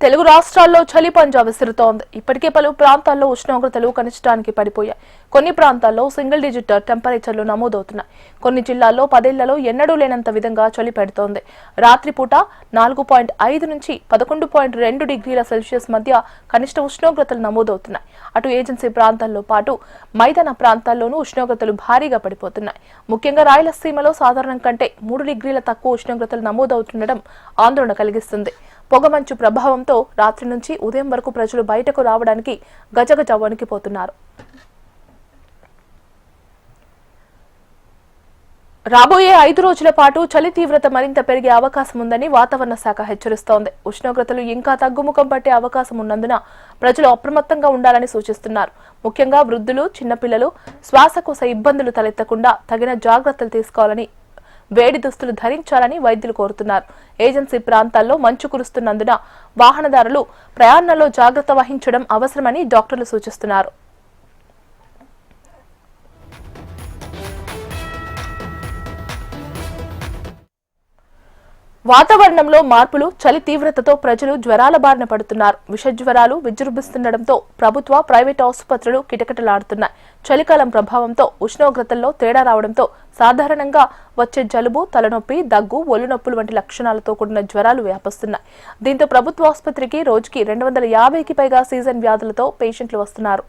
తెలుగు రాష్ట్రాల్లో చలి పంజా విసురుతోంది. ఇప్పటికే పలు ప్రాంతాల్లో ఉష్ణోగ్రతలు కనిష్టానికి పడిపోయాయి. కొన్ని ప్రాంతాల్లో సింగిల్ డిజిట్ టెంపరేచర్లు నమోదవుతున్నాయి. కొన్ని జిల్లాల్లో 10 ఏళ్లలో ఎన్నడూ లేనంత విధంగా చలి పెడుతోంది. రాత్రిపూట 4.5 నుంచి 11.2 డిగ్రీల సెల్సియస్ మధ్య కనిష్ట ఉష్ణోగ్రతలు నమోదవుతున్నాయి. అటు ఏజెన్సీ ప్రాంతాల్లో పాటు మైదాన ప్రాంతాల్లోనూ ఉష్ణోగ్రతలు భారీగా పడిపోతున్నాయి. ముఖ్యంగా రాయలసీమలో సాధారణం కంటే 3 డిగ్రీల తక్కువ ఉష్ణోగ్రతలు నమోదవుతుండడం ఆందోళన కలిగిస్తుంది. పొగమంచు ప్రభావంతో రాత్రి నుంచి ఉదయం వరకు ప్రజలు బయటకు రావడానికి గజగజ వణికిపోతున్నారు. రాబోయే 5 రోజుల పాటు చలి తీవ్రత మరింత పెరిగే అవకాశం ఉందని వాతావరణ శాఖ హెచ్చరిస్తోంది. ఉష్ణోగ్రతలు ఇంకా తగ్గుముఖం పట్టే అవకాశం ఉన్నందున ప్రజలు అప్రమత్తంగా ఉండాలని సూచిస్తున్నారు. ముఖ్యంగా వృద్ధులు, చిన్నపిల్లలు శ్వాసకోశ ఇబ్బందులు తలెత్తకుండా తగిన జాగ్రత్తలు తీసుకోవాలని, వేడి దుస్తులు ధరించాలని వైద్యులు కోరుతున్నారు. ఏజెన్సీ ప్రాంతాల్లో మంచు కురుస్తున్నందున వాహనదారులు ప్రయాణంలో జాగ్రత్త వహించడం అవసరమని డాక్టర్లు సూచిస్తున్నారు. వాతావరణంలో మార్పులు, చలి తీవ్రతతో ప్రజలు జ్వరాల బారిన పడుతున్నారు. విష జ్వరాలు విజృంభిస్తుండటంతో ప్రభుత్వ, ప్రైవేట్ ఆసుపత్రులు కిటకిటలాడుతున్నాయి. చలికాలం ప్రభావంతో ఉష్ణోగ్రతల్లో తేడా రావడంతో సాధారణంగా వచ్చే జలుబు, తలనొప్పి, దగ్గు, ఒళ్ళు నొప్పులు వంటి లక్షణాలతో కూడిన జ్వరాలు వ్యాపిస్తున్నాయి. దీంతో ప్రభుత్వ ఆసుపత్రికి రోజుకి 250కి పైగా సీజన్ వ్యాధులతో పేషెంట్లు వస్తున్నారు.